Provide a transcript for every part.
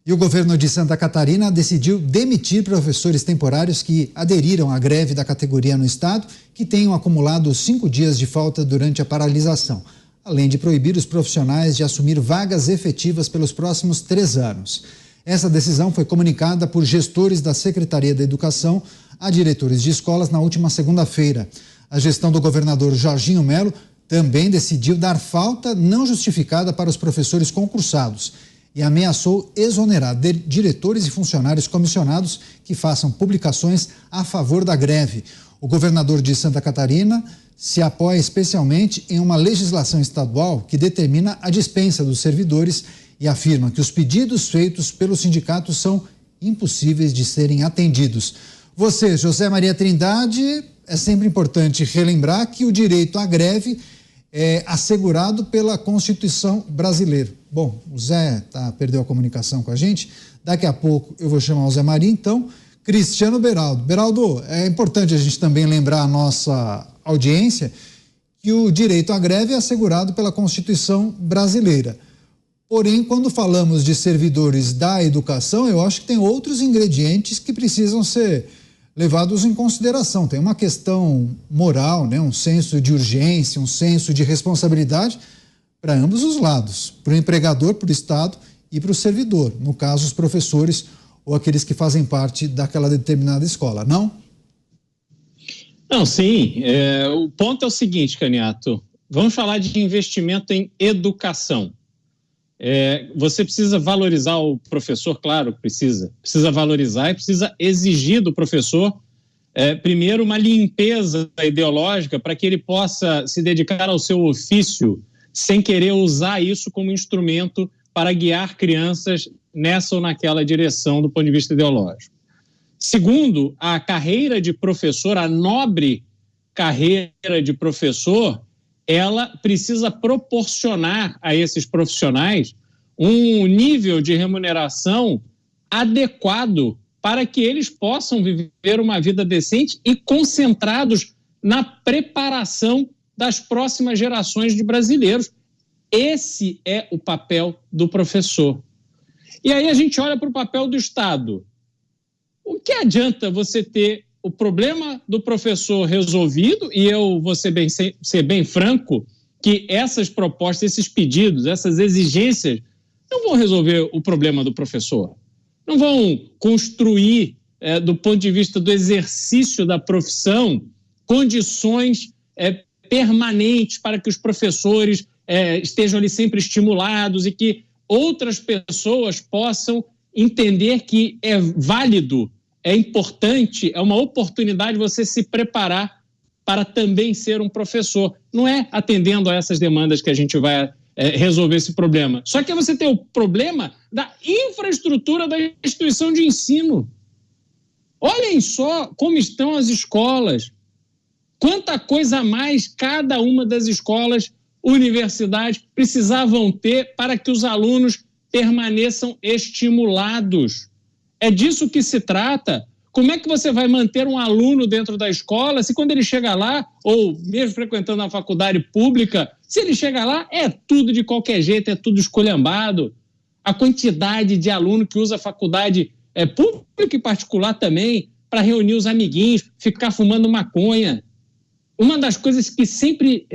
E o governo de Santa Catarina decidiu demitir professores temporários que aderiram à greve da categoria no estado, que tenham acumulado 5 dias de falta durante a paralisação, além de proibir os profissionais de assumir vagas efetivas pelos próximos 3 anos. Essa decisão foi comunicada por gestores da Secretaria da Educação a diretores de escolas na última segunda-feira. A gestão do governador Jorginho Melo também decidiu dar falta não justificada para os professores concursados e ameaçou exonerar diretores e funcionários comissionados que façam publicações a favor da greve. O governador de Santa Catarina se apoia especialmente em uma legislação estadual que determina a dispensa dos servidores e afirma que os pedidos feitos pelos sindicatos são impossíveis de serem atendidos. Você, José Maria Trindade, é sempre importante relembrar que o direito à greve é assegurado pela Constituição brasileira. Bom, o Zé perdeu a comunicação com a gente, daqui a pouco eu vou chamar o Zé Maria, então, Cristiano Beraldo. Beraldo, é importante a gente também lembrar a nossa audiência que o direito à greve é assegurado pela Constituição brasileira. Porém, quando falamos de servidores da educação, eu acho que tem outros ingredientes que precisam ser levados em consideração. Tem uma questão moral, né? Um senso de urgência, um senso de responsabilidade para ambos os lados, para o empregador, para o Estado e para o servidor, no caso os professores ou aqueles que fazem parte daquela determinada escola, não? Não, sim. O ponto é o seguinte, Caniato, vamos falar de investimento em educação. Você precisa valorizar o professor, claro, precisa valorizar e precisa exigir do professor, primeiro, uma limpeza ideológica para que ele possa se dedicar ao seu ofício sem querer usar isso como instrumento para guiar crianças nessa ou naquela direção do ponto de vista ideológico. Segundo, a carreira de professor, a nobre carreira de professor, ela precisa proporcionar a esses profissionais um nível de remuneração adequado para que eles possam viver uma vida decente e concentrados na preparação das próximas gerações de brasileiros. Esse é o papel do professor. E aí a gente olha para o papel do Estado. O que adianta você ter o problema do professor resolvido, e eu vou ser bem franco, que essas propostas, esses pedidos, essas exigências não vão resolver o problema do professor. Não vão construir, do ponto de vista do exercício da profissão, condições permanentes para que os professores estejam ali sempre estimulados e que outras pessoas possam entender que é válido, é importante, é uma oportunidade você se preparar para também ser um professor. Não é atendendo a essas demandas que a gente vai resolver esse problema. Só que você tem o problema da infraestrutura da instituição de ensino. Olhem só como estão as escolas. Quanta coisa a mais cada uma das escolas, universidades, precisavam ter para que os alunos permaneçam estimulados. É disso que se trata. Como é que você vai manter um aluno dentro da escola se quando ele chega lá, ou mesmo frequentando a faculdade pública, se ele chega lá, é tudo de qualquer jeito, é tudo esculhambado. A quantidade de aluno que usa a faculdade pública e particular também para reunir os amiguinhos, ficar fumando maconha. Uma das coisas que sempre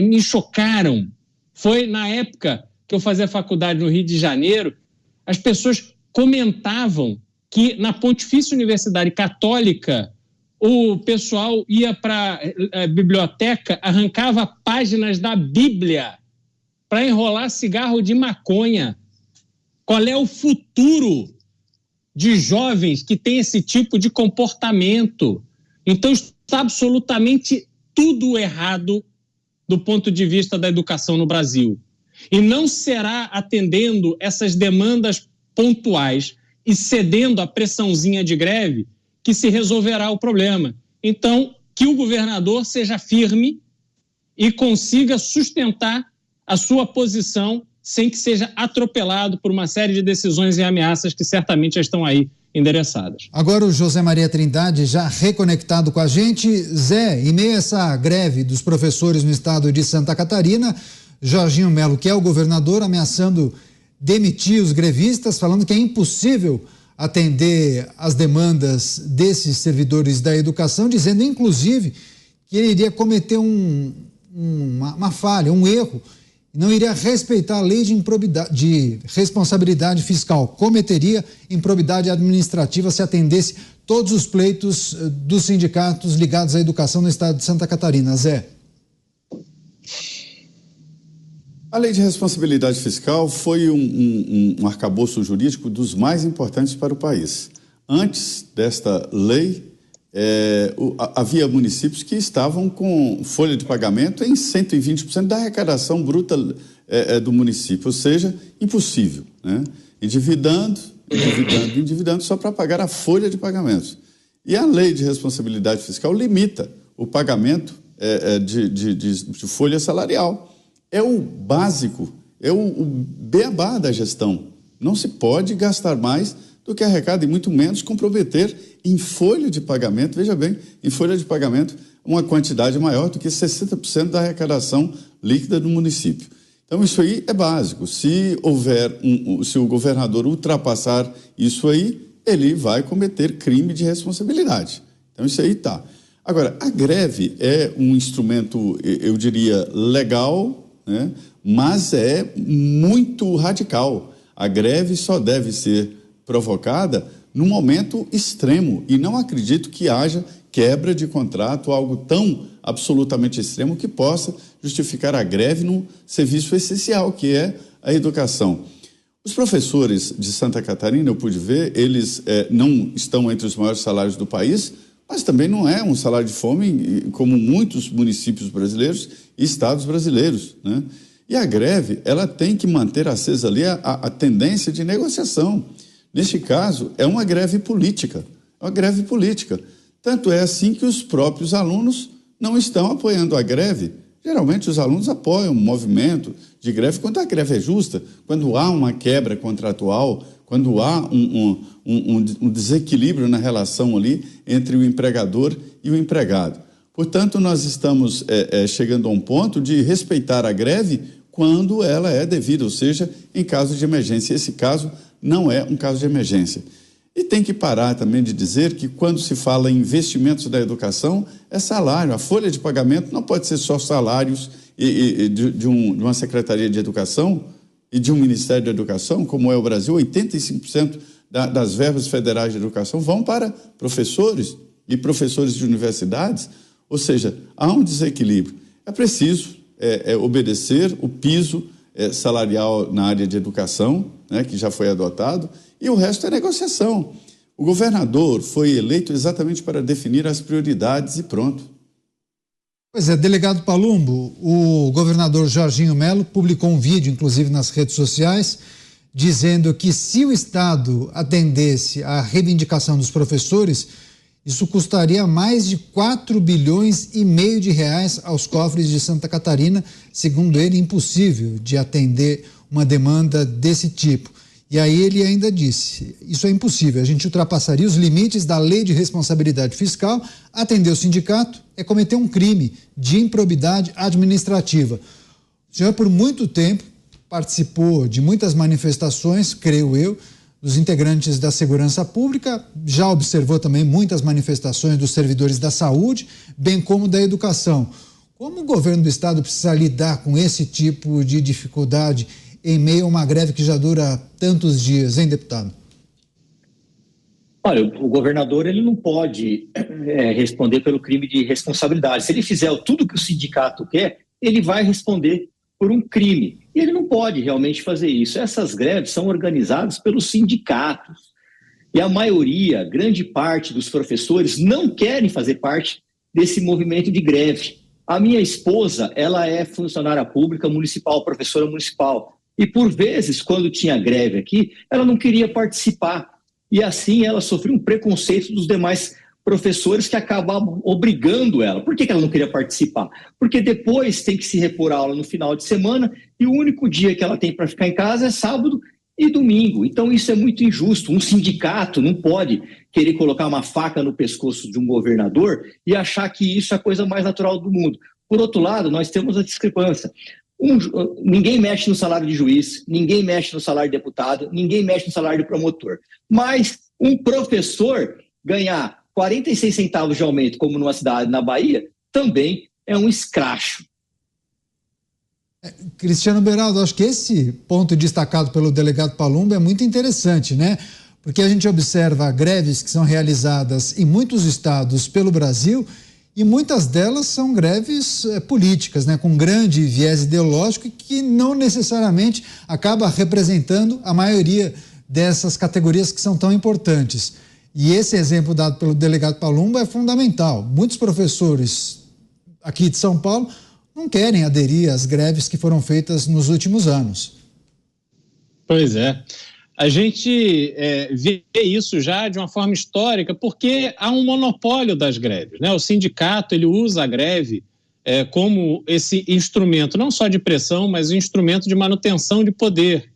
me chocaram foi na época que eu fazia faculdade no Rio de Janeiro, as pessoas comentavam que na Pontifícia Universidade Católica o pessoal ia para a biblioteca, arrancava páginas da Bíblia para enrolar cigarro de maconha. Qual é o futuro de jovens que têm esse tipo de comportamento? Então está absolutamente tudo errado do ponto de vista da educação no Brasil. E não será atendendo essas demandas pontuais e cedendo à pressãozinha de greve que se resolverá o problema. Então, que o governador seja firme e consiga sustentar a sua posição sem que seja atropelado por uma série de decisões e ameaças que certamente já estão aí endereçadas. Agora o José Maria Trindade já reconectado com a gente. Zé, em meio a essa greve dos professores no estado de Santa Catarina, Jorginho Melo, que é o governador, ameaçando demitir os grevistas, falando que é impossível atender às demandas desses servidores da educação, dizendo, inclusive, que ele iria cometer uma falha, um erro, não iria respeitar a lei de responsabilidade fiscal, cometeria improbidade administrativa se atendesse todos os pleitos dos sindicatos ligados à educação no estado de Santa Catarina. Zé. A lei de responsabilidade fiscal foi um arcabouço jurídico dos mais importantes para o país. Antes desta lei, havia municípios que estavam com folha de pagamento em 120% da arrecadação bruta do município, ou seja, impossível, né? Endividando só para pagar a folha de pagamentos. E a lei de responsabilidade fiscal limita o pagamento de folha salarial. É o básico, é o beabá da gestão. Não se pode gastar mais do que arrecada e muito menos comprometer em folha de pagamento, veja bem, em folha de pagamento uma quantidade maior do que 60% da arrecadação líquida do município. Então isso aí é básico. Se o governador ultrapassar isso aí, ele vai cometer crime de responsabilidade. Então isso aí tá. Agora, a greve é um instrumento, eu diria, legal, né? Mas é muito radical. A greve só deve ser provocada num momento extremo e não acredito que haja quebra de contrato, algo tão absolutamente extremo que possa justificar a greve num serviço essencial, que é a educação. Os professores de Santa Catarina, eu pude ver, eles não estão entre os maiores salários do país, mas também não é um salário de fome como muitos municípios brasileiros e estados brasileiros, né? E a greve, ela tem que manter acesa ali a tendência de negociação. Neste caso, é uma greve política, Tanto é assim que os próprios alunos não estão apoiando a greve. Geralmente os alunos apoiam o movimento de greve quando a greve é justa, quando há uma quebra contratual, quando há um desequilíbrio na relação ali entre o empregador e o empregado. Portanto, nós estamos chegando a um ponto de respeitar a greve quando ela é devida, ou seja, em caso de emergência. Esse caso não é um caso de emergência. E tem que parar também de dizer que quando se fala em investimentos da educação, é salário. A folha de pagamento não pode ser só salários de uma Secretaria de Educação e de um Ministério da Educação, como é o Brasil. 85% das verbas federais de educação vão para professores e professores de universidades, ou seja, há um desequilíbrio. É preciso obedecer o piso salarial na área de educação, né, que já foi adotado, e o resto é negociação. O governador foi eleito exatamente para definir as prioridades e pronto. Pois é, delegado Palumbo, o governador Jorginho Melo publicou um vídeo, inclusive nas redes sociais, dizendo que se o Estado atendesse à reivindicação dos professores, isso custaria mais de 4,5 bilhões de reais aos cofres de Santa Catarina, segundo ele, impossível de atender uma demanda desse tipo. E aí ele ainda disse, isso é impossível, a gente ultrapassaria os limites da lei de responsabilidade fiscal, atender o sindicato é cometer um crime de improbidade administrativa. O senhor, por muito tempo, participou de muitas manifestações, creio eu, dos integrantes da segurança pública, já observou também muitas manifestações dos servidores da saúde, bem como da educação. Como o governo do estado precisa lidar com esse tipo de dificuldade em meio a uma greve que já dura tantos dias, hein, deputado? Olha, o governador ele não pode responder pelo crime de responsabilidade. Se ele fizer tudo que o sindicato quer, ele vai responder por um crime. E ele não pode realmente fazer isso. Essas greves são organizadas pelos sindicatos. E a maioria, grande parte dos professores não querem fazer parte desse movimento de greve. A minha esposa, ela é funcionária pública municipal, professora municipal. E por vezes, quando tinha greve aqui, ela não queria participar. E assim ela sofreu um preconceito dos demais professores que acabavam obrigando ela. Por que ela não queria participar? Porque depois tem que se repor a aula no final de semana e o único dia que ela tem para ficar em casa é sábado e domingo. Então isso é muito injusto. Um sindicato não pode querer colocar uma faca no pescoço de um governador e achar que isso é a coisa mais natural do mundo. Por outro lado, nós temos a discrepância. Ninguém mexe no salário de juiz, ninguém mexe no salário de deputado, ninguém mexe no salário de promotor. Mas um professor ganhar 46 centavos de aumento, como numa cidade na Bahia, também é um escracho. Cristiano Beraldo, acho que esse ponto destacado pelo delegado Palumbo é muito interessante, né? Porque a gente observa greves que são realizadas em muitos estados pelo Brasil e muitas delas são greves políticas, né? Com grande viés ideológico e que não necessariamente acaba representando a maioria dessas categorias que são tão importantes. E esse exemplo dado pelo delegado Palumbo é fundamental. Muitos professores aqui de São Paulo não querem aderir às greves que foram feitas nos últimos anos. Pois é. A gente vê isso já de uma forma histórica porque há um monopólio das greves, né? O sindicato ele usa a greve como esse instrumento, não só de pressão, mas um instrumento de manutenção de poder.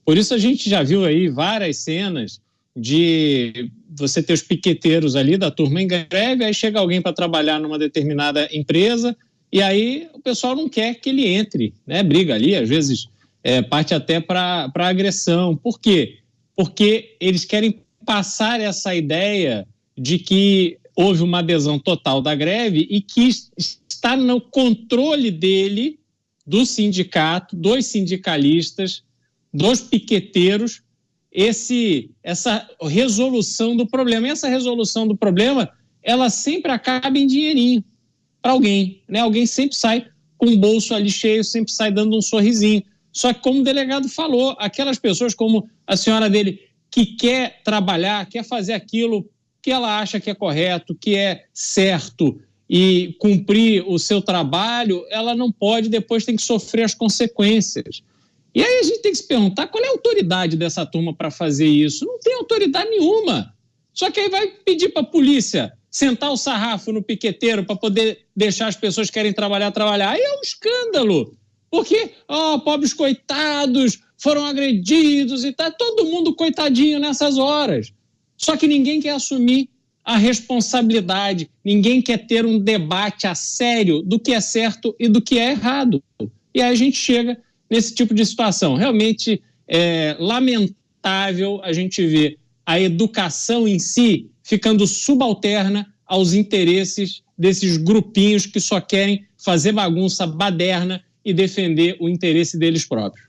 Por isso a gente já viu aí várias cenas de você ter os piqueteiros ali da turma em greve, aí chega alguém para trabalhar numa determinada empresa e aí o pessoal não quer que ele entre, né? Briga ali, às vezes parte até para agressão. Por quê? Porque eles querem passar essa ideia de que houve uma adesão total da greve e que está no controle dele, do sindicato, dos sindicalistas, dos piqueteiros, essa resolução do problema. E essa resolução do problema, ela sempre acaba em dinheirinho para alguém, né? Alguém sempre sai com o bolso ali cheio, sempre sai dando um sorrisinho. Só que, como o delegado falou, aquelas pessoas como a senhora dele, que quer trabalhar, quer fazer aquilo que ela acha que é correto, que é certo e cumprir o seu trabalho, ela não pode, depois tem que sofrer as consequências. E aí a gente tem que se perguntar qual é a autoridade dessa turma para fazer isso. Não tem autoridade nenhuma. Só que aí vai pedir para a polícia sentar o sarrafo no piqueteiro para poder deixar as pessoas que querem trabalhar. Aí é um escândalo. Porque, pobres coitados foram agredidos e tá todo mundo coitadinho nessas horas. Só que ninguém quer assumir a responsabilidade, ninguém quer ter um debate a sério do que é certo e do que é errado. E aí a gente chega nesse tipo de situação. Realmente é lamentável a gente ver a educação em si ficando subalterna aos interesses desses grupinhos que só querem fazer bagunça baderna e defender o interesse deles próprios.